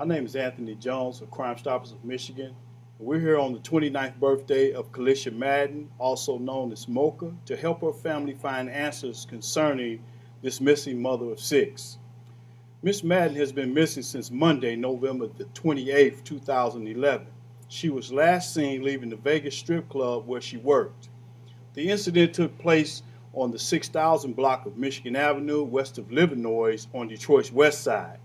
My name is Anthony Jones of Crime Stoppers of Michigan. We're here on the 29th birthday of Kalisha Madden, also known as Mocha, to help her family find answers concerning this missing mother of six. Miss Madden has been missing since Monday, November the 28th, 2011. She was last seen leaving the Vegas strip club where she worked. The incident took place on the 6000 block of Michigan Avenue, west of Livernois, on Detroit's west side.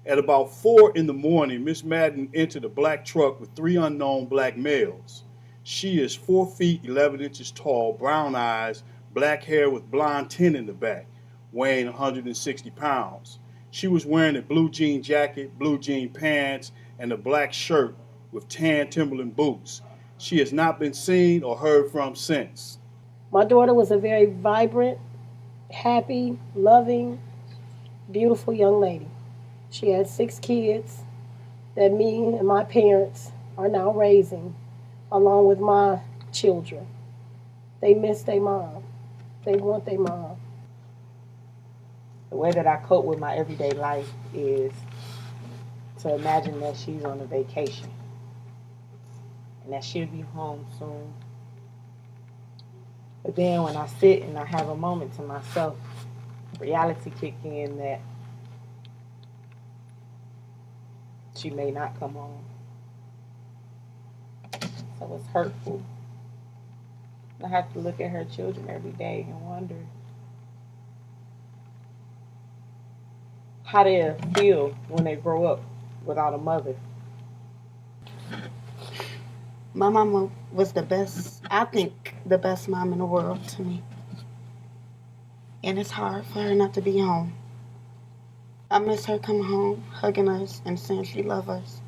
At about 4 in the morning, Miss Madden entered a black truck with three unknown black males. She is 4 feet 11 inches tall, brown eyes, black hair with blonde tint in the back, weighing 160 pounds. She was wearing a blue jean jacket, blue jean pants, and a black shirt with tan Timberland boots. She has not been seen or heard from since. My daughter was a very vibrant, happy, loving, beautiful young lady. She had six kids that me and my parents are now raising, along with my children. They miss their mom. They want their mom. The way that I cope with my everyday life is to imagine that she's on a vacation and that she'll be home soon. But then when I sit and I have a moment to myself, reality kick in that she may not come home. So it's hurtful. I have to look at her children every day and wonder how they feel when they grow up without a mother. My mama was the best, I think, the best mom in the world to me. And it's hard for her not to be home. I miss her coming home, hugging us, and saying she loves us.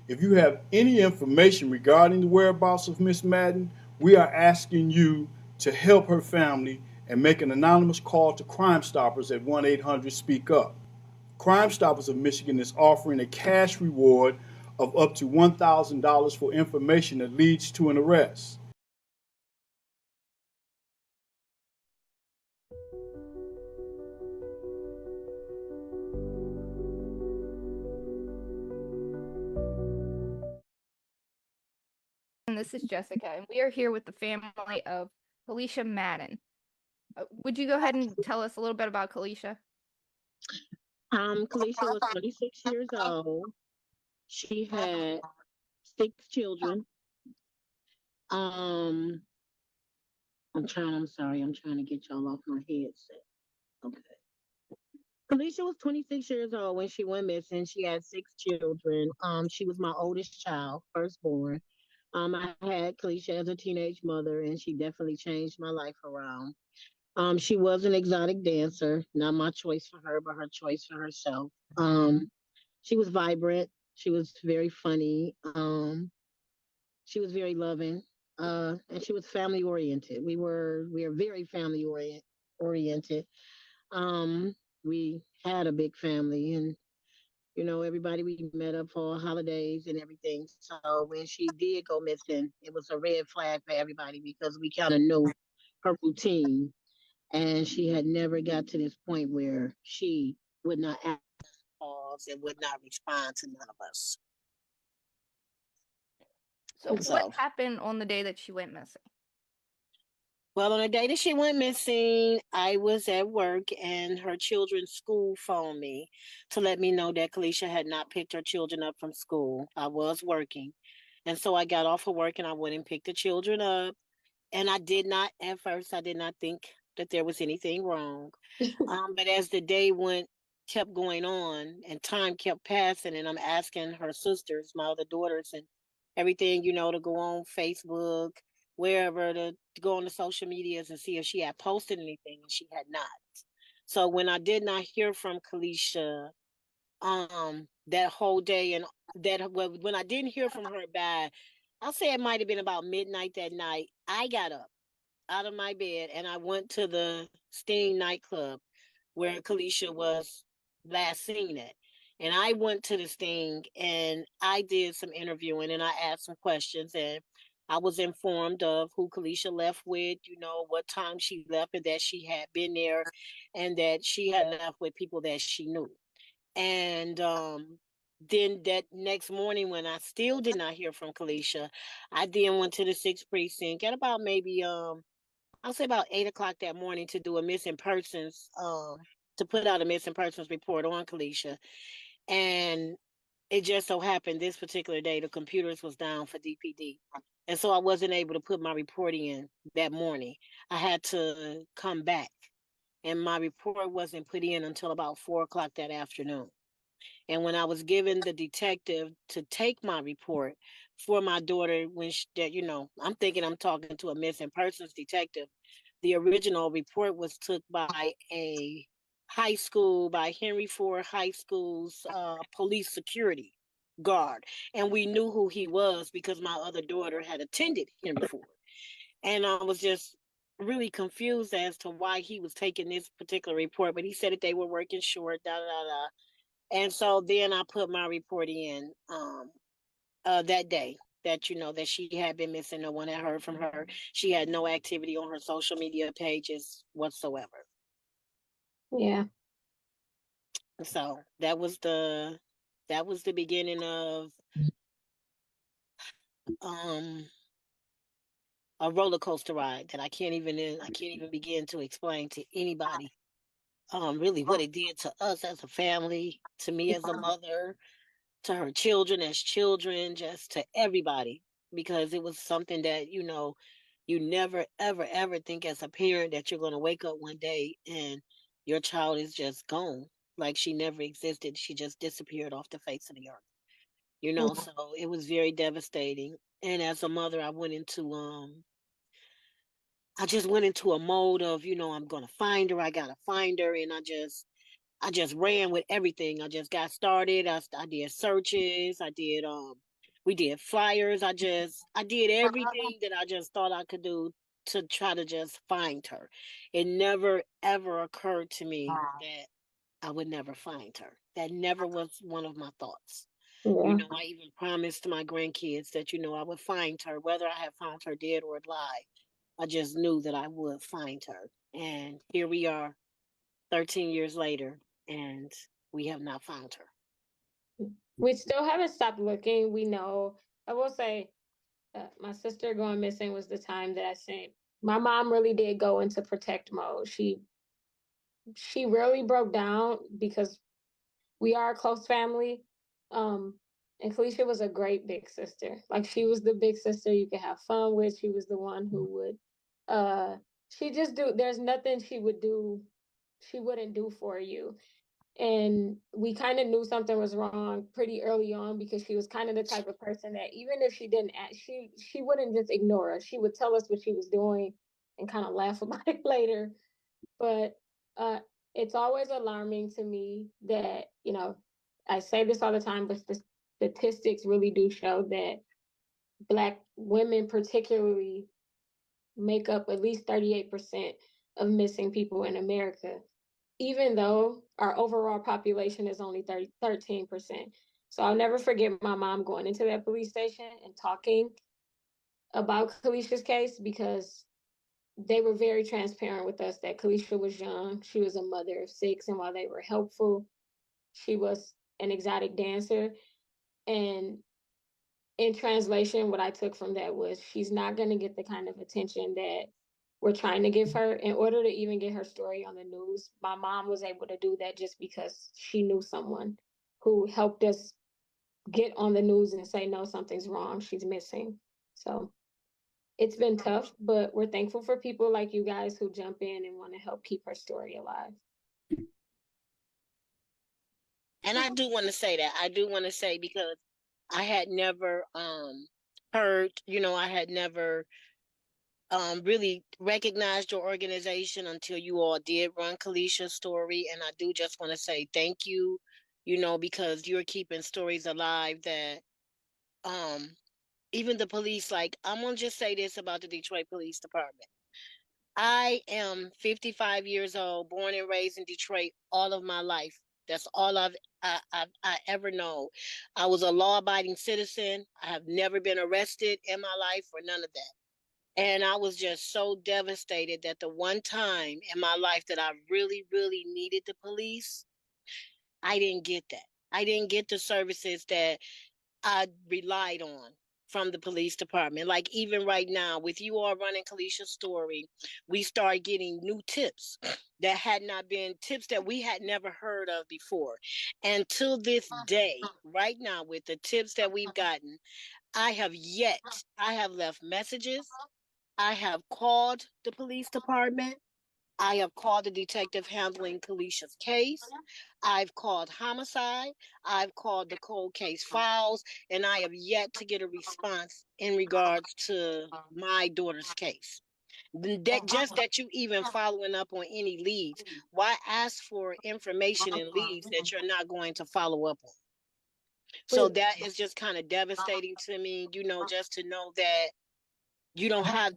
If you have any information regarding the whereabouts of Miss Madden, we are asking you to help her family and make an anonymous call to Crime Stoppers at 1-800-SPEAK-UP. Crime Stoppers of Michigan is offering a cash reward of up to $1,000 for information that leads to an arrest. And this is Jessica, and we are here with the family of Kalisha Madden. Would you go ahead and tell us a little bit about Kalisha? Kalisha was 26 years old. She had six children. Um, I'm sorry, I'm trying to get y'all off my headset. Okay. Kalisha was 26 years old when she went missing. She had six children. She was my oldest child, firstborn. I had Kalisha as a teenage mother, and she definitely changed my life around. She was an exotic dancer, not my choice for her, but her choice for herself. She was vibrant. She was very funny. She was very loving, and she was family oriented. We are very family oriented. Um, we had a big family, and everybody we met up for holidays and everything. So when she did go missing, it was a red flag for everybody because we kind of knew her routine, and she had never got to this point where she would not ask calls and would not respond to none of us. So, what So, happened on the day that she went missing? well, on the day that she went missing, I was at work and her children's school phoned me to let me know that Kalisha had not picked her children up from school. I was working. And so I got off of work and I went and picked the children up. And I did not, at first, I did not think that there was anything wrong. But as the day kept going on and time kept passing, and I'm asking her sisters, my other daughters, and everything, to go on Facebook, wherever, to go on the social medias and see if she had posted anything, and she had not. So when I did not hear from Kalisha, that whole day, and when I didn't hear from her by, I'll say it might have been about midnight that night, I got up out of my bed and I went to the Sting nightclub where Kalisha was last seen at. And I went to the Sting and I did some interviewing and I asked some questions, and I was informed of who Kalisha left with, what time she left, and that she had been there and that she had left with people that she knew. And then that next morning, when I still did not hear from Kalisha, I then went to the 6th precinct at about maybe I'll say about 8 o'clock that morning to do a missing persons to put out a missing persons report on Kalisha. And it just so happened this particular day the computers was down for DPD. And so I wasn't able to put my report in that morning. I had to come back, and my report wasn't put in until about 4 o'clock that afternoon. And when I was given the detective to take my report for my daughter, when she, that I'm thinking I'm talking to a missing persons detective. The original report was took by a high school, by Henry Ford High School's police security guard, and we knew who he was because my other daughter had attended Henry Ford, and I was just really confused as to why he was taking this particular report. But he said that they were working short, da da da da. And so then I put my report in that day that that she had been missing. No one had heard from her. She had no activity on her social media pages whatsoever. Yeah. So that was the beginning of um a roller coaster ride that I can't even begin to explain to anybody really what it did to us as a family, to me as a mother, to her children as children, just to everybody, because it was something that, you never, ever, ever think as a parent that you're going to wake up one day and your child is just gone. Like she never existed. She just disappeared off the face of the earth. So it was very devastating. And as a mother, I just went into a mode of, I'm going to find her. I got to find her. And I just ran with everything. I just got started. I did searches. We did flyers. I did everything that I just thought I could do to try to just find her. It never ever occurred to me that I would never find her. That never was one of my thoughts. Yeah. I even promised my grandkids that, I would find her, whether I had found her dead or alive. I just knew that I would find her. And here we are 13 years later, and we have not found her. We still haven't stopped looking. We know. I will say, my sister going missing was the time that I think my mom really did go into protect mode. She really broke down because we are a close family. And Kalisha was a great big sister. Like she was the big sister you could have fun with. She was the one who would she just do there's nothing she wouldn't do for you. And we kind of knew something was wrong pretty early on because she was kind of the type of person that even if she didn't act, she wouldn't just ignore us. She would tell us what she was doing and kind of laugh about it later. But uh, it's always alarming to me that I say this all the time, but the statistics really do show that Black women particularly make up at least 38% of missing people in America, even though our overall population is only 13%. So I'll never forget my mom going into that police station and talking about Kalisha's case because they were very transparent with us that Kalisha was young. She was a mother of six, and while they were helpful, she was an exotic dancer. And in translation, what I took from that was she's not going to get the kind of attention that we're trying to give her. In order to even get her story on the news, my mom was able to do that just because she knew someone who helped us get on the news and say, no, something's wrong. She's missing. So it's been tough, but we're thankful for people like you guys who jump in and want to help keep her story alive. And I do want to say that. I do want to say because I had never heard, I had never really recognized your organization until you all did run Kalisha's story. And I do just want to say thank you, because you're keeping stories alive that um even the police, like, I'm gonna just say this about the Detroit Police Department. I am 55 years old, born and raised in Detroit all of my life. That's all I ever know. I was a law-abiding citizen. I have never been arrested in my life or none of that. And I was just so devastated that the one time in my life that I really, really needed the police, I didn't get that. I didn't get the services that I relied on from the police department. Like even right now, with you all running Kalisha's story, we start getting new tips that had not been tips that we had never heard of before. And to this day, right now, with the tips that we've gotten, I have left messages. I have called the police department. I have called the detective handling Kalisha's case. I've called homicide. I've called the cold case files, and I have yet to get a response in regards to my daughter's case. That just that you even following up on any leads. Why ask for information and leads that you're not going to follow up on? So But that is just kind of devastating to me, just to know that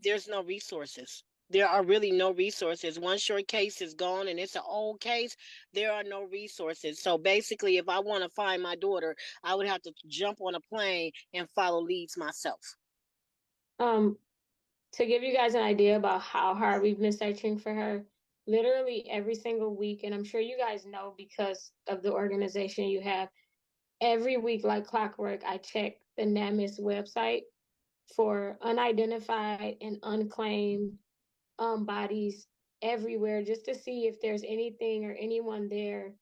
there's no resources. There are really no resources. Once your case is gone and it's an old case, there are no resources. So basically, if I want to find my daughter, I would have to jump on a plane and follow leads myself. um, to give you guys an idea about how hard we've been searching for her, literally every single week, and I'm sure you guys know because of the organization you have, every week, like clockwork, I check the NAMIS website for unidentified and unclaimed bodies everywhere just to see if there's anything or anyone there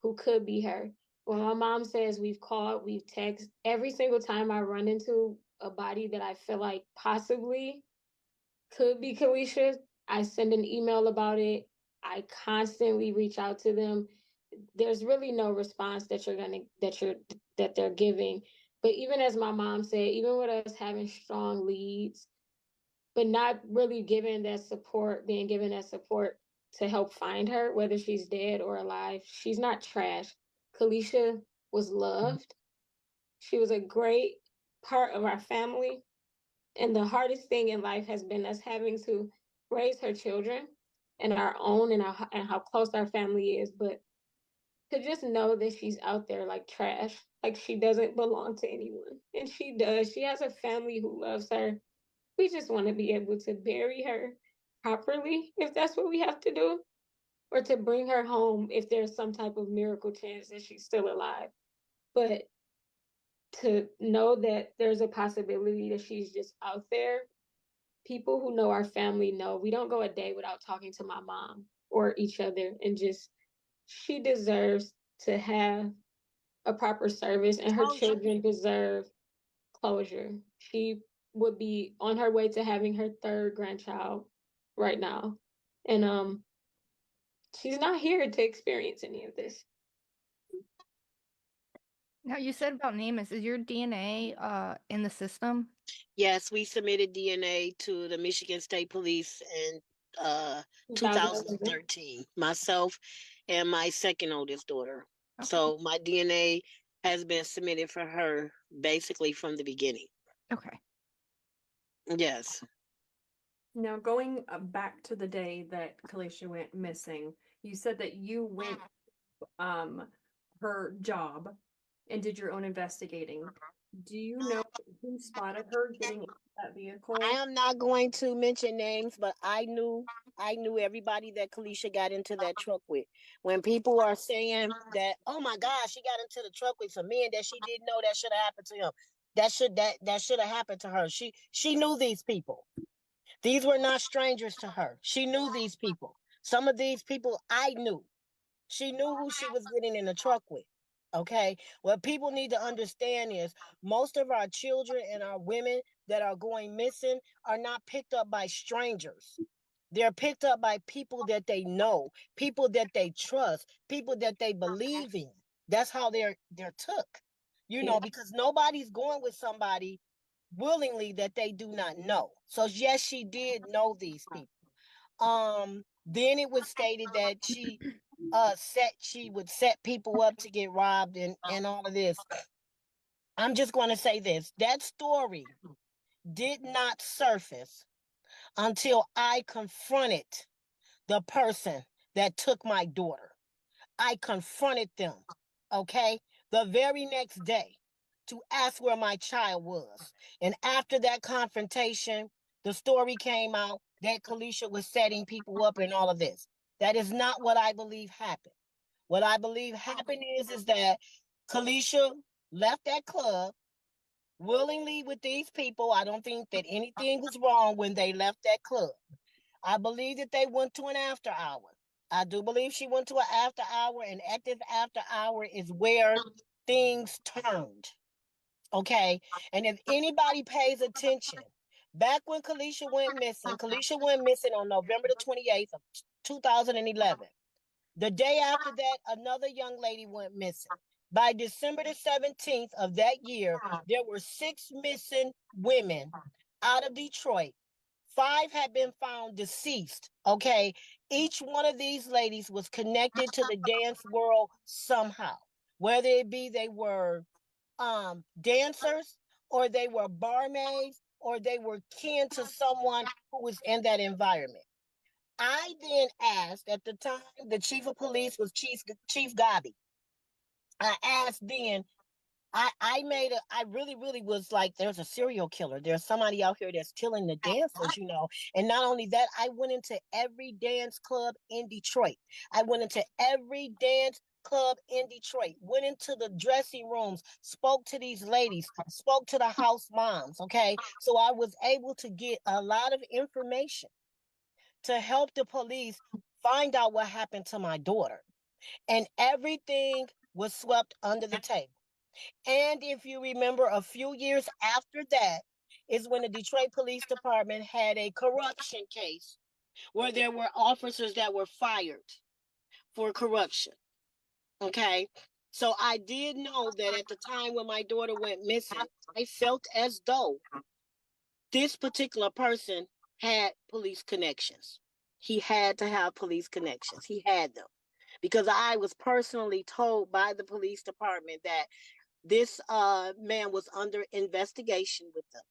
who could be her. When my mom says we've called, we've texted, every single time I run into a body that I feel like possibly could be Kalisha, I send an email about it. I constantly reach out to them. There's really no response that they're giving. But even as my mom said, even with us having strong leads, but not really being given that support to help find her, whether she's dead or alive, she's not trash. Kalisha was loved. She was a great part of our family. And the hardest thing in life has been us having to raise her children and our own and how close our family is. But to just know that she's out there like trash, like she doesn't belong to anyone. And she does. She has a family who loves her. We just want to be able to bury her properly if that's what we have to do, or to bring her home if there's some type of miracle chance that she's still alive. But to know that there's a possibility that she's just out there, people who know our family know we don't go a day without talking to my mom or each other, and just she deserves to have a proper service, and her Closure. children deserve closure. She would be on her way to having her third grandchild right now. And she's not here to experience any of this. Now you said about Nemus, is your DNA in the system? Yes, we submitted DNA to the Michigan State Police in 2011. 2013. Myself and my second oldest daughter. Okay. So my DNA has been submitted for her basically from the beginning. Okay. Yes. Now, going back to the day that Kalisha went missing, you said that you went her job and did your own investigating. Do you know who spotted her getting into that vehicle? I am not going to mention names, but I knew everybody that Kalisha got into that truck with. When people are saying that, oh my gosh, she got into the truck with some men that she didn't know that should have happened to him. That should have happened to her. She knew these people. These were not strangers to her. She knew these people. Some of these people I knew. She knew who she was getting in the truck with. Okay. What people need to understand is most of our children and our women that are going missing are not picked up by strangers. They're picked up by people that they know, people that they trust, people that they believe in. That's how they're took. Because nobody's going with somebody willingly that they do not know. So yes, she did know these people. Then it was stated that she would set people up to get robbed and all of this. I'm just going to say this. That story did not surface until I confronted the person that took my daughter. I confronted them, okay, the very next day to ask where my child was. And after that confrontation, the story came out that Kalisha was setting people up and all of this. That is not what I believe happened. What I believe happened is that Kalisha left that club willingly with these people. I don't think that anything was wrong when they left that club. I believe that they went to an after hour. I do believe she went to an after hour, and active after hour is where things turned. Okay. And if anybody pays attention, back when Kalisha went missing on November the 28th of 2011. The day after that, another young lady went missing. By December the 17th of that year, there were 6 missing women out of Detroit. 5 had been found deceased. Okay. Each one of these ladies was connected to the dance world somehow, whether it be they were dancers, or they were barmaids, or they were kin to someone who was in that environment. I then asked, at the time the chief of police was Chief Gabi. I asked then, I really was like, there's a serial killer. There's somebody out here that's killing the dancers. And not only that, I went into every dance club in Detroit. I went into every dance club in Detroit, went into the dressing rooms, spoke to these ladies, spoke to the house moms. Okay. So I was able to get a lot of information to help the police find out what happened to my daughter. And everything was swept under the table. And if you remember, a few years after that is when the Detroit Police Department had a corruption case where there were officers that were fired for corruption. Okay. So I did know that at the time when my daughter went missing, I felt as though this particular person had police connections. He had to have police connections. He had them because I was personally told by the police department that this man was under investigation with them,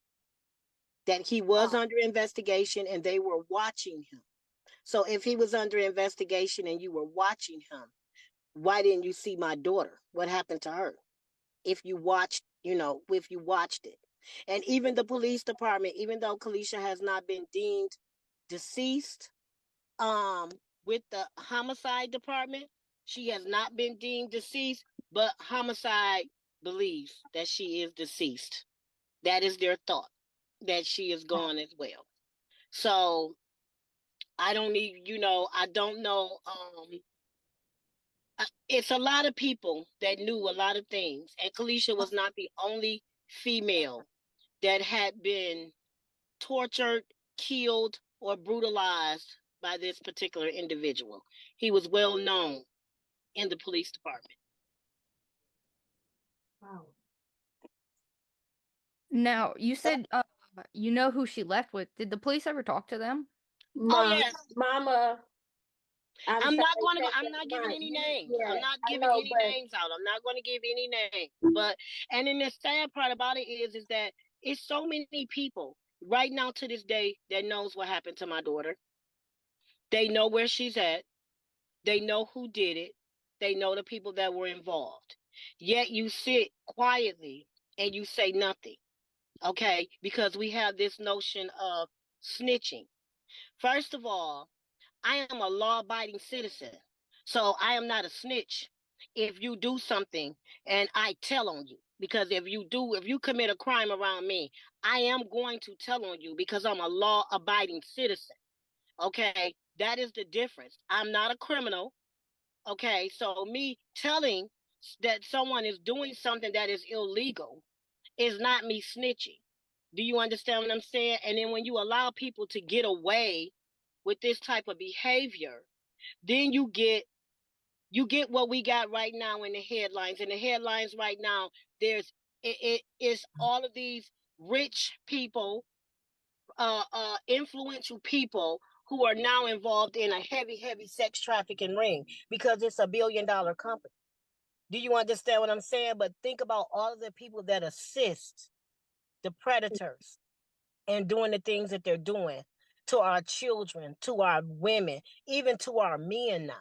that he was under investigation and they were watching him. So if he was under investigation and you were watching him, why didn't you see my daughter? What happened to her? If you watched it. And even the police department, even though Kalisha has not been deemed deceased, with the homicide department, she has not been deemed deceased, but homicide believes that she is deceased. That is their thought, that she is gone as well. So I don't need, I don't know. It's a lot of people that knew a lot of things, and Kalisha was not the only female that had been tortured, killed, or brutalized by this particular individual. He was well known in the police department. Wow. Now, you said you know who she left with. Did the police ever talk to them? Oh yes. Mama. I'm not giving any names. Yeah, I'm not I giving know, any but names out. I'm not going to give any names. And then the sad part about it is that it's so many people right now to this day that knows what happened to my daughter. They know where she's at. They know who did it. They know the people that were involved. Yet you sit quietly and you say nothing. Okay? Because we have this notion of snitching. First of all, I am a law-abiding citizen. So I am not a snitch if you do something and I tell on you. Because if you commit a crime around me, I am going to tell on you because I'm a law-abiding citizen. Okay? That is the difference. I'm not a criminal. Okay? So me telling that someone is doing something that is illegal is not me snitching. Do you understand what I'm saying? And then when you allow people to get away with this type of behavior, then you get what we got right now in the headlines. In the headlines right now, it is all of these rich people, influential people who are now involved in a heavy sex trafficking ring because it's a billion-dollar company. Do you understand what I'm saying? But think about all of the people that assist the predators and doing the things that they're doing to our children, to our women, even to our men now.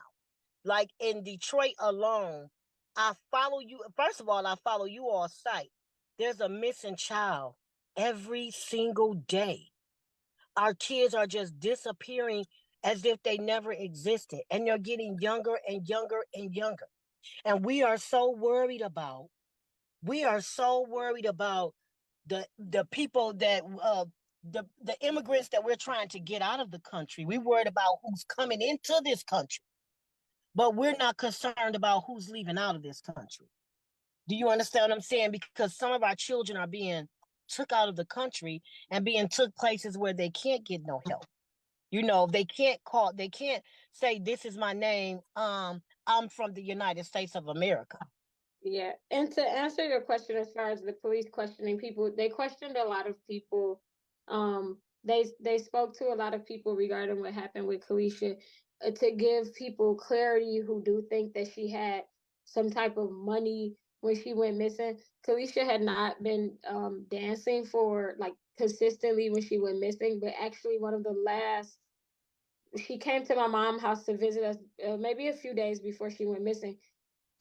Like in Detroit alone, I follow you. First of all, I follow you all site. There's a missing child every single day. Our kids are just disappearing as if they never existed. And they're getting younger and younger and younger. And we are so worried about the people that the immigrants that we're trying to get out of the country. We're worried about who's coming into this country, but we're not concerned about who's leaving out of this country. Do you understand what I'm saying? Because some of our children are being took out of the country and being took places where they can't get no help. They can't say, this is my name. I'm from the United States of America. Yeah. And to answer your question, as far as the police questioning people, they questioned a lot of people. They spoke to a lot of people regarding what happened with Kalisha, to give people clarity who do think that she had some type of money when she went missing. Kalisha had not been dancing for like consistently when she went missing, but actually one of the last, she came to my mom's house to visit us maybe a few days before she went missing.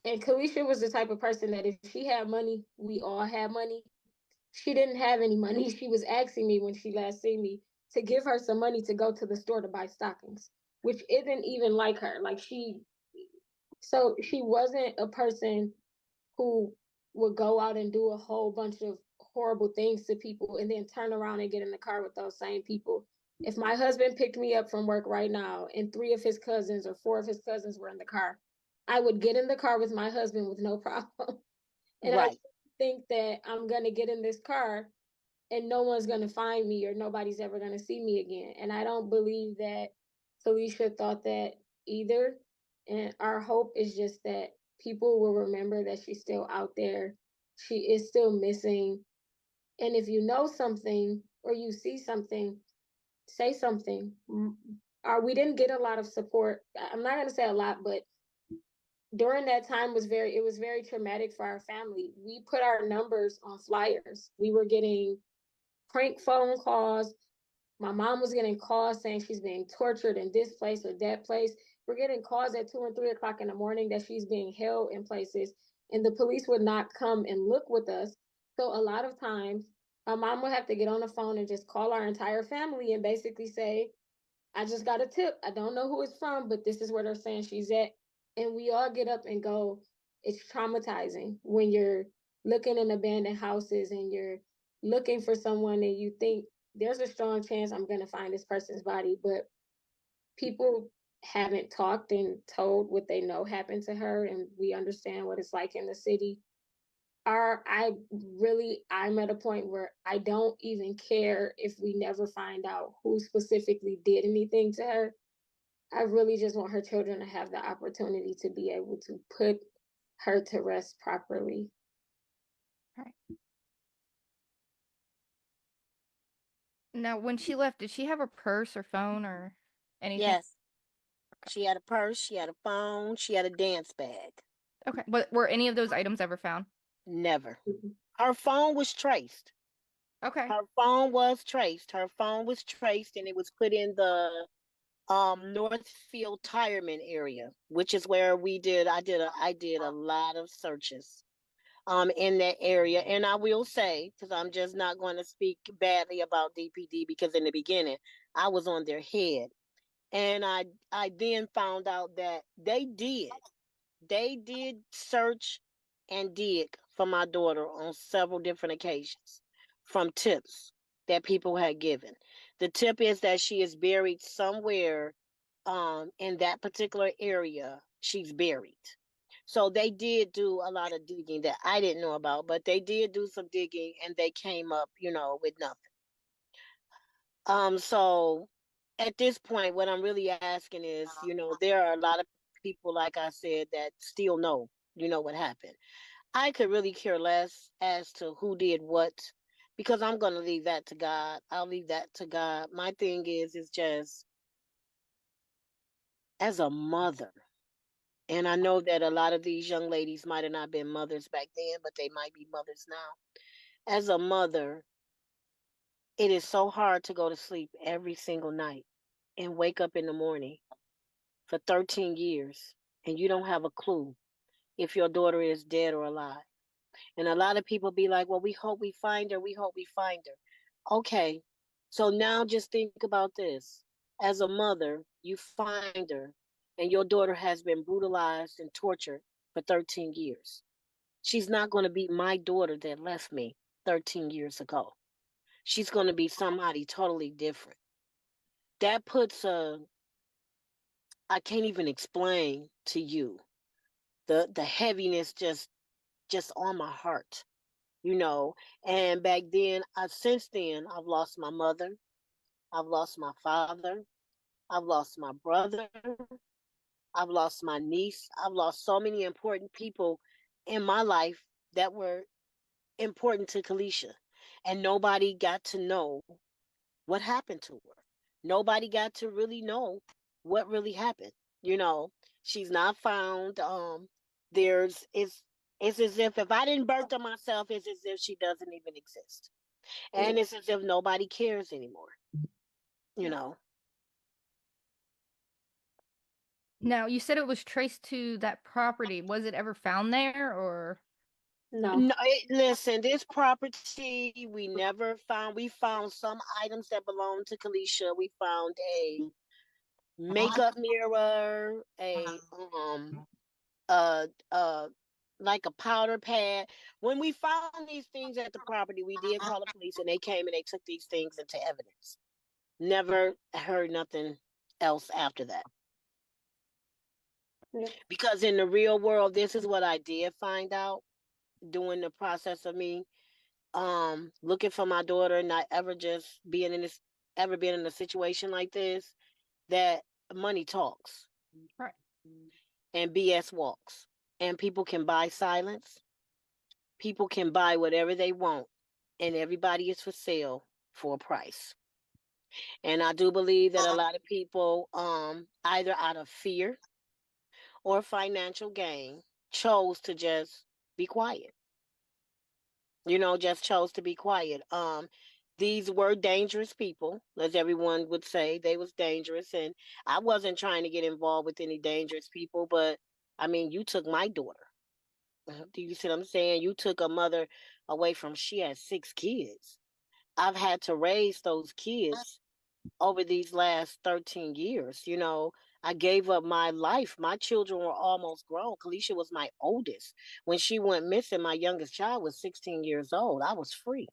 And Kalisha was the type of person that if she had money, we all had money. She didn't have any money. She was asking me when she last seen me to give her some money to go to the store to buy stockings, which isn't even like her. So she wasn't a person who would go out and do a whole bunch of horrible things to people and then turn around and get in the car with those same people. If my husband picked me up from work right now and 3 of his cousins or 4 of his cousins were in the car, I would get in the car with my husband with no problem. And I Right. think that I'm going to get in this car and no one's going to find me or nobody's ever going to see me again. And I don't believe that Felicia thought that either. And our hope is just that people will remember that she's still out there. She is still missing. And if you know something or you see something, say something. We didn't get a lot of support. I'm not going to say a lot, but during that time it was very traumatic for our family. We put our numbers on flyers. We were getting prank phone calls. My mom was getting calls saying she's being tortured in this place or that place. We're getting calls at 2 and 3 o'clock in the morning that she's being held in places, and the police would not come and look with us. So a lot of times, my mom would have to get on the phone and just call our entire family and basically say, I just got a tip. I don't know who it's from, but this is where they're saying she's at. And we all get up and go. It's traumatizing when you're looking in abandoned houses and you're looking for someone and you think there's a strong chance I'm going to find this person's body, but people haven't talked and told what they know happened to her, and we understand what it's like in the city. I'm at a point where I don't even care if we never find out who specifically did anything to her. I really just want her children to have the opportunity to be able to put her to rest properly. All right. Now, when she left, did she have a purse or phone or anything? Yes. She had a purse, she had a phone, she had a dance bag. Okay. But were any of those items ever found? Never. Her phone was traced. Okay. Her phone was traced. Her phone was traced, and it was put in the Northfield Tireman area, which is where I did a lot of searches in that area. And I will say, because I'm just not going to speak badly about DPD, because in the beginning I was on their head. And I then found out that they did search and dig for my daughter on several different occasions from tips that people had given. The tip is that she is buried somewhere in that particular area. She's buried. So they did do a lot of digging that I didn't know about, but they did do some digging and they came up, with nothing. So at this point, what I'm really asking is, there are a lot of people, like I said, that still know, what happened. I could really care less as to who did what, because I'm going to leave that to God. I'll leave that to God. My thing is just as a mother, and I know that a lot of these young ladies might have not been mothers back then, but they might be mothers now. As a mother, it is so hard to go to sleep every single night and wake up in the morning for 13 years and you don't have a clue if your daughter is dead or alive. And a lot of people be like, well, we hope we find her. We hope we find her. Okay. So now just think about this. As a mother, you find her and your daughter has been brutalized and tortured for 13 years. She's not going to be my daughter that left me 13 years ago. She's going to be somebody totally different. That puts I can't even explain to you the heaviness just on my heart, you know. And back then, since then, I've lost my mother, I've lost my father, I've lost my brother, I've lost my niece, I've lost so many important people in my life that were important to Kalisha, and nobody got to know what happened to her. Nobody got to really know what really happened. You know, she's not found. There's it's as if I didn't birth her myself, it's as if she doesn't even exist. And it's as if nobody cares anymore. You know. Now, you said it was traced to that property. Was it ever found there, or? No. No, listen, this property we never found. We found some items that belonged to Kalisha. We found a makeup mirror, uh uh like a powder pad. When we found these things at the property, we did call the police and they came and they took these things into evidence. Never heard nothing else after that. Yep. Because in the real world, this is what I did find out during the process of me looking for my daughter, not ever just being in a situation like this, that money talks. Right. And BS walks. And people can buy silence. People can buy whatever they want. And everybody is for sale for a price. And I do believe that a lot of people, either out of fear or financial gain, chose to just be quiet. You know, just chose to be quiet. These were dangerous people, as everyone would say. They was dangerous, and I wasn't trying to get involved with any dangerous people, but I mean, you took my daughter. Do you see what I'm saying? You took a mother away from, she had 6 kids. I've had to raise those kids over these last 13 years. You know, I gave up my life. My children were almost grown. Kalisha was my oldest. When she went missing, my youngest child was 16 years old. I was free.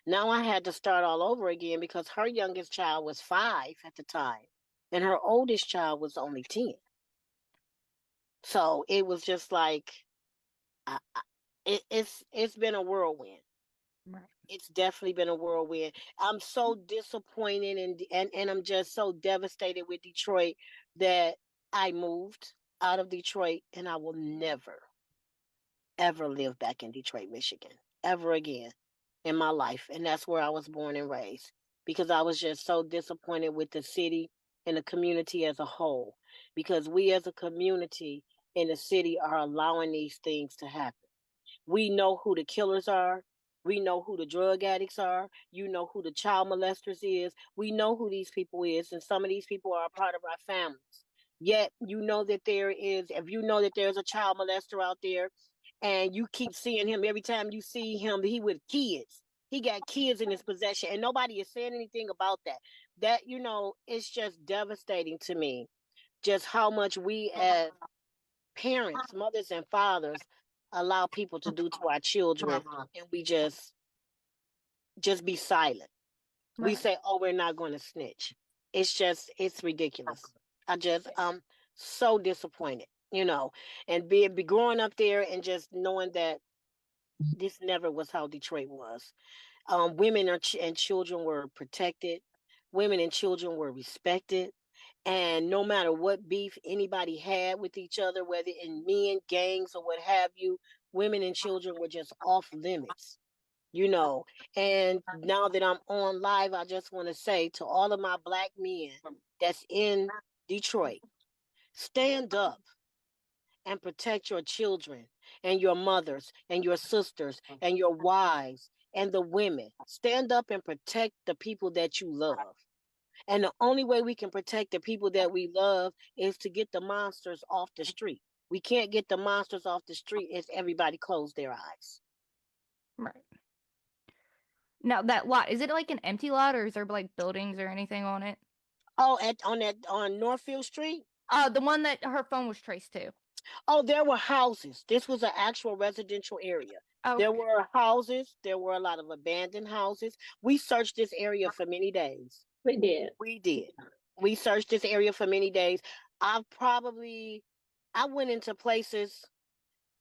Now I had to start all over again because her youngest child was 5 at the time, and her oldest child was only 10. So it was just like, it's been a whirlwind. Right. It's definitely been a whirlwind. I'm so disappointed and I'm just so devastated with Detroit that I moved out of Detroit and I will never ever live back in Detroit, Michigan, ever again in my life. And that's where I was born and raised because I was just so disappointed with the city and the community as a whole because we as a community in the city are allowing these things to happen. We know who the killers are. We know who the drug addicts are. You know who the child molesters is. We know who these people is, and some of these people are a part of our families. Yet you know that if you know that there's a child molester out there, and you keep seeing him every time you see him, he with kids. He got kids in his possession, and nobody is saying anything about that. That it's just devastating to me, just how much we as parents, mothers and fathers allow people to do to our children and we just be silent. We Right. say, "Oh, we're not going to snitch." It's ridiculous. I'm so disappointed, and be growing up there and just knowing that this never was how Detroit was. Women and children were protected. Women and children were respected. And no matter what beef anybody had with each other, whether in men, gangs, or what have you, women and children were just off limits, you know. And now that I'm on live, I just want to say to all of my black men that's in Detroit, stand up and protect your children and your mothers and your sisters and your wives and the women. Stand up and protect the people that you love. And the only way we can protect the people that we love is to get the monsters off the street. We can't get the monsters off the street if everybody close their eyes. Right. Now, that lot, is it like an empty lot, or is there like buildings or anything on it? Oh, on Northfield Street? The one that her phone was traced to. Oh, there were houses. This was an actual residential area. Oh, There were houses. There were a lot of abandoned houses. We searched this area for many days. We did. We did. We searched this area for many days. I've probably, I went into places,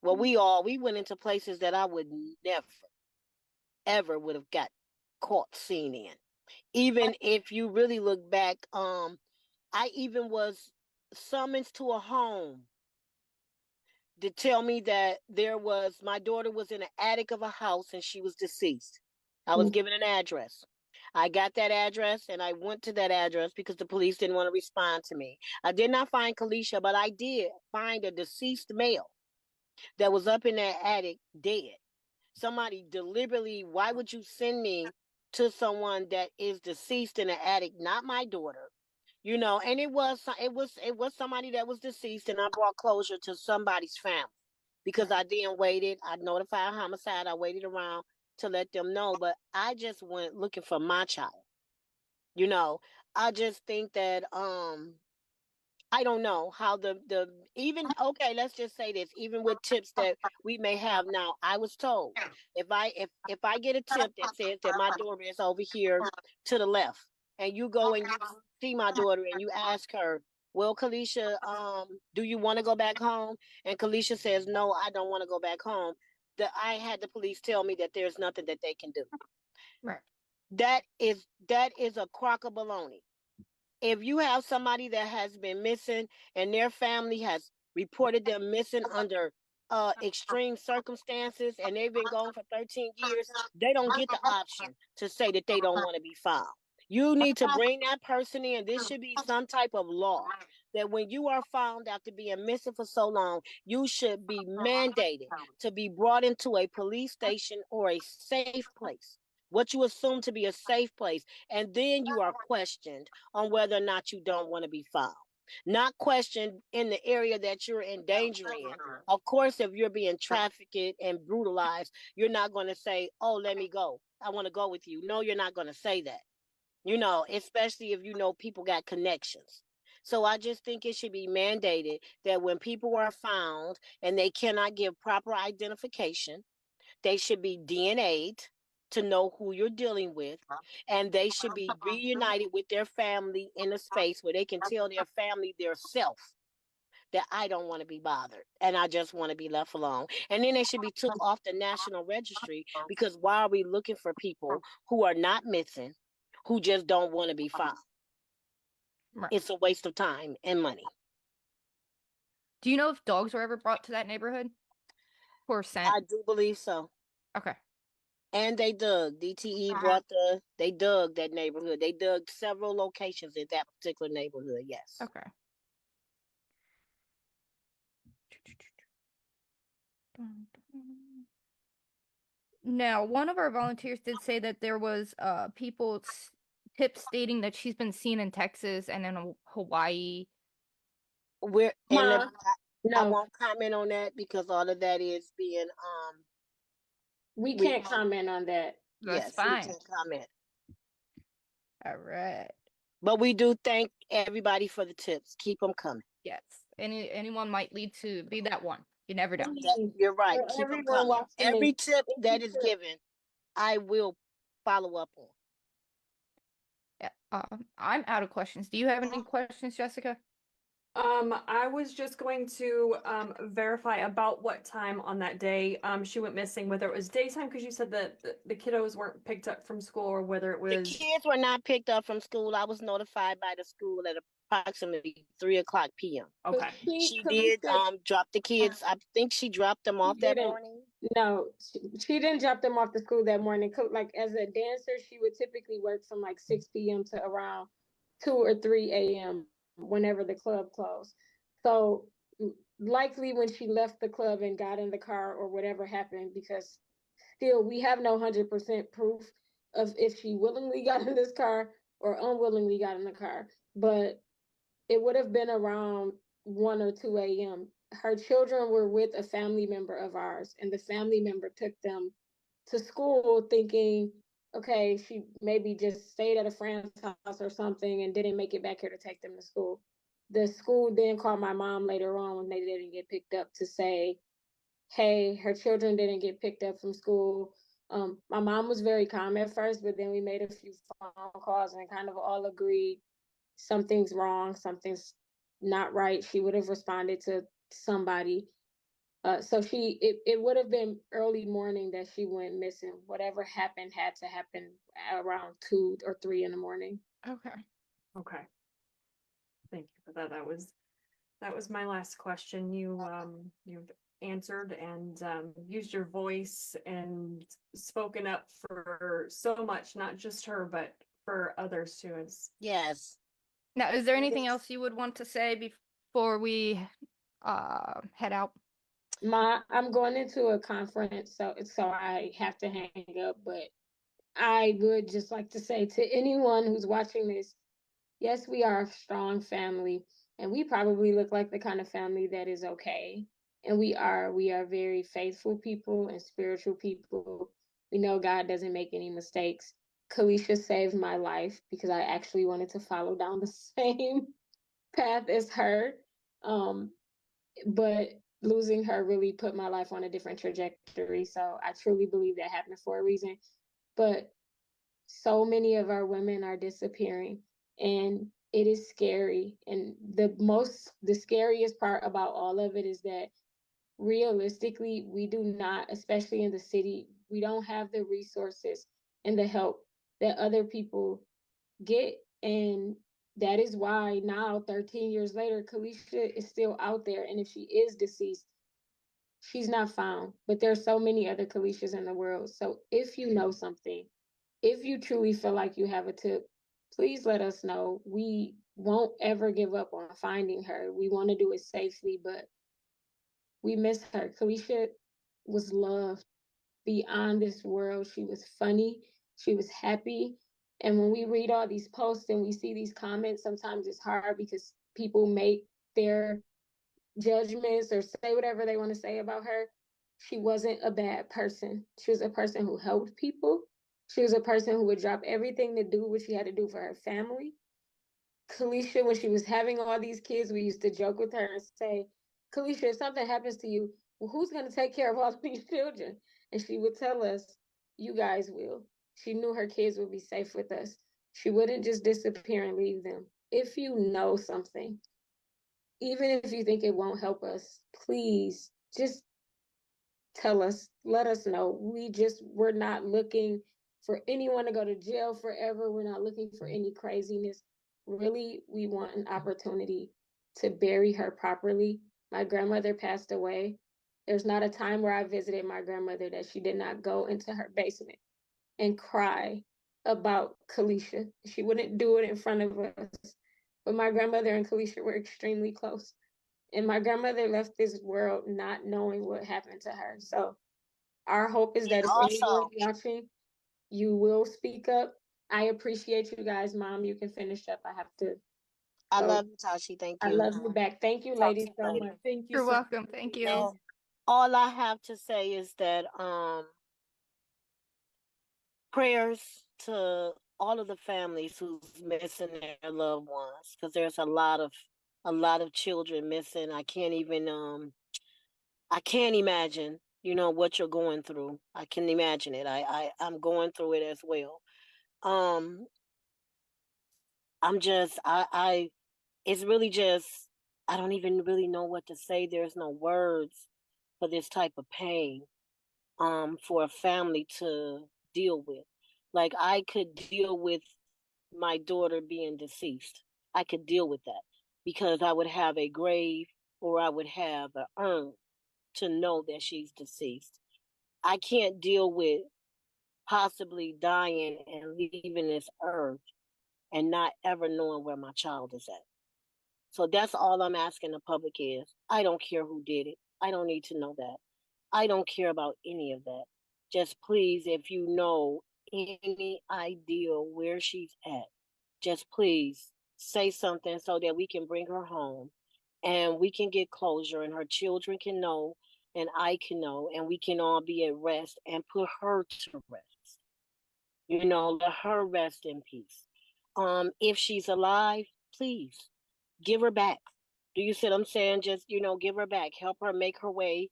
well, we went into places that I would never, ever would have got caught seen in. Even if you really look back, I even was summoned to a home to tell me that my daughter was in the attic of a house and she was deceased. I was given an address. I got that address and I went to that address because the police didn't want to respond to me. I did not find Kalisha, but I did find a deceased male that was up in that attic dead. Somebody deliberately, why would you send me to someone that is deceased in the attic, not my daughter? And it was somebody that was deceased, and I brought closure to somebody's family because I then waited. I notified homicide. I waited around to let them know, but I just went looking for my child. You know, I just think that I don't know how the even okay, let's just say this, even with tips that we may have now, I was told if I get a tip that says that my daughter is over here to the left, and you go and you see my daughter and you ask her, well, Kalisha, do you want to go back home? And Kalisha says, no, I don't want to go back home. I had the police tell me that there's nothing that they can do. right. That is a crock of baloney. If you have somebody that has been missing and their family has reported them missing under extreme circumstances and they've been gone for 13 years, they don't get the option to say that they don't want to be found. You need to bring that person in. This should be some type of law that when you are found after being missing for so long, you should be mandated to be brought into a police station or a safe place, what you assume to be a safe place, and then you are questioned on whether or not you don't want to be found. Not questioned in the area that you're in danger in. Of course, if you're being trafficked and brutalized, you're not going to say, oh, let me go. I want to go with you. No, you're not going to say that. Especially if people got connections. So I just think it should be mandated that when people are found and they cannot give proper identification, they should be DNA'd to know who you're dealing with, and they should be reunited with their family in a space where they can tell their family their self that I don't want to be bothered and I just want to be left alone. And then they should be took off the national registry, because why are we looking for people who are not missing, who just don't want to be found? Right. It's a waste of time and money. Do you know if dogs were ever brought to that neighborhood or sent? I do believe so. Okay. And they dug. DTE they dug that neighborhood. They dug several locations in that particular neighborhood, yes. Okay. Now, one of our volunteers did say that there was tips stating that she's been seen in Texas and in Hawaii. I No, won't comment on that because all of that is being we can't comment on that. That's yes, we fine. can't comment. All right. But we do thank everybody for the tips. Keep them coming. Yes. Anyone might lead to be that one. You never know. You're right. For Keep them everyone coming. watching Every this, tip that is given, I will follow up on. Yeah. I'm out of questions. Do you have any questions, Jessica? I was just going to verify about what time on that day she went missing, whether it was daytime, because you said that the kiddos weren't picked up from school, or whether it The was kids were not picked up from school. I was notified by the school at approximately 3:00 p.m. okay. She did drop the kids. I think she dropped them off that morning. No, she didn't drop them off to school that morning. Like as a dancer, she would typically work from like 6 p.m. to around 2 or 3 a.m. whenever the club closed. So likely when she left the club and got in the car or whatever happened, because still we have no 100% proof of if she willingly got in this car or unwillingly got in the car, but it would have been around 1 or 2 a.m. Her children were with a family member of ours, and the family member took them to school thinking, okay, she maybe just stayed at a friend's house or something and didn't make it back here to take them to school. The school then called my mom later on when they didn't get picked up to say, hey, her children didn't get picked up from school. My mom was very calm at first, but then we made a few phone calls and kind of all agreed something's wrong, something's not right. She would have responded to somebody. So it would have been early morning that she went missing. Whatever happened had to happen around 2 or 3 in the morning. Okay. Okay. Thank you for that. That was my last question. You've answered and used your voice and spoken up for so much, not just her, but for others too. Yes. Now, is there anything else you would want to say before we head out? I'm going into a conference, so I have to hang up, but I would just like to say to anyone who's watching this, yes, we are a strong family, and we probably look like the kind of family that is okay. And we are very faithful people and spiritual people. We know God doesn't make any mistakes. Kalisha saved my life because I actually wanted to follow down the same path as her. Um, but losing her really put my life on a different trajectory. So I truly believe that happened for a reason. But so many of our women are disappearing, and it is scary. And the scariest part about all of it is that realistically, we do not, especially in the city, we don't have the resources and the help that other people get. And that is why now, 13 years later, Kalisha is still out there. And if she is deceased, she's not found. But there's so many other Kalishas in the world. So if you know something, if you truly feel like you have a tip, please let us know. We won't ever give up on finding her. We want to do it safely, but we miss her. Kalisha was loved beyond this world. She was funny. She was happy. And when we read all these posts and we see these comments, sometimes it's hard because people make their judgments or say whatever they want to say about her. She wasn't a bad person. She was a person who helped people. She was a person who would drop everything to do what she had to do for her family. Kalisha, when she was having all these kids, we used to joke with her and say, Kalisha, if something happens to you, well, who's going to take care of all of these children? And she would tell us, you guys will. She knew her kids would be safe with us. She wouldn't just disappear and leave them. If you know something, even if you think it won't help us, please just tell us, let us know. We're not looking for anyone to go to jail forever. We're not looking for any craziness. Really, we want an opportunity to bury her properly. My grandmother passed away. There's not a time where I visited my grandmother that she did not go into her basement and cry about Kalisha. She wouldn't do it in front of us. But my grandmother and Kalisha were extremely close. And my grandmother left this world not knowing what happened to her. So our hope is And that if anyone's also, watching, you will speak up. I appreciate you guys, Mom. You can finish up. I have to I go. love you, Tashi. Thank I you. love you back. Thank you, Talk to ladies, you so later. much. Thank you You're so much. welcome. Thank you. And all I have to say is that prayers to all of the families who's missing their loved ones, because there's a lot of children missing. I can't imagine, what you're going through. I can imagine it. I'm going through it as well. Um, I'm just it's really just, I don't even really know what to say. There's no words for this type of pain, for a family to deal with. Like, I could deal with my daughter being deceased. I could deal with that because I would have a grave, or I would have an urn to know that she's deceased. I can't deal with possibly dying and leaving this earth and not ever knowing where my child is at. So that's all I'm asking the public is, I don't care who did it. I don't need to know that. I don't care about any of that. Just please, if you know any idea where she's at, just please say something so that we can bring her home and we can get closure and her children can know and I can know and we can all be at rest and put her to rest. Let her rest in peace. If she's alive, please give her back. Do you see what I'm saying? Just, give her back. Help her make her way,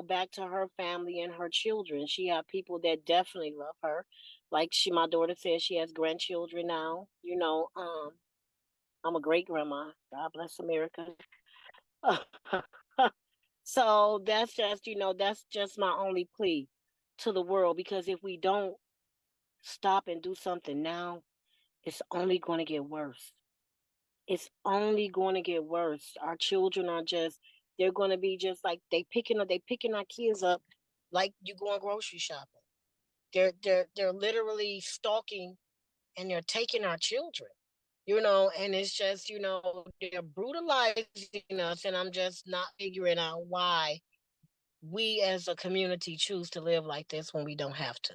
back to her family and her children. She have people that definitely love her. Like my daughter says, she has grandchildren now. I'm a great grandma. God bless America. So that's just my only plea to the world, because if we don't stop and do something now, it's only going to get worse. It's only going to get worse. Our children are they're going to be just like they picking our kids up like you going grocery shopping. They're literally stalking, and they're taking our children. And it's just, they're brutalizing us, and I'm just not figuring out why we as a community choose to live like this when we don't have to.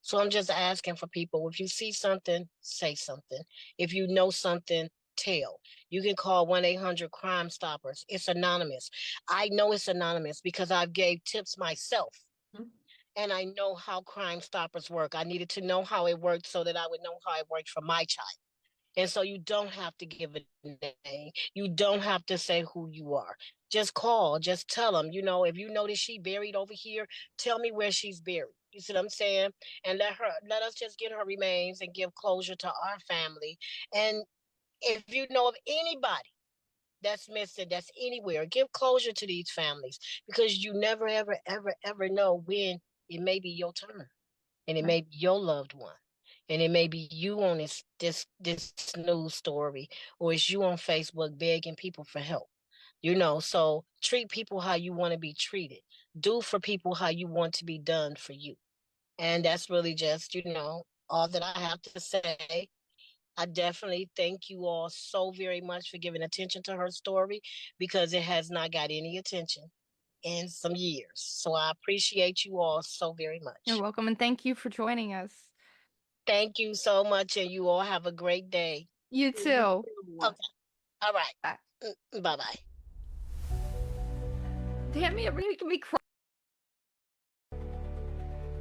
So I'm just asking for people, if you see something, say something. If you know something, tell. You can call 1-800 Crime Stoppers. It's anonymous. I know it's anonymous because I've gave tips myself. Mm-hmm. And I know how Crime Stoppers work. I needed to know how it worked so that I would know how it worked for my child. And so you don't have to give a name. You don't have to say who you are. Just call. Just tell them, if you notice she buried over here, tell me where she's buried. You see what I'm saying? And let us just get her remains and give closure to our family. And if you know of anybody that's missing, that's anywhere, give closure to these families, because you never, ever, ever, ever know when it may be your turn, and it may be your loved one. And it may be you on this news story, or it's you on Facebook begging people for help. So treat people how you want to be treated. Do for people how you want to be done for you. And that's really just, all that I have to say. I definitely thank you all so very much for giving attention to her story, because it has not got any attention in some years. So I appreciate you all so very much. You're welcome, and thank you for joining us. Thank you so much, and you all have a great day. You too. Okay. All right. Bye. Bye-bye. Damn it, you're making me cry.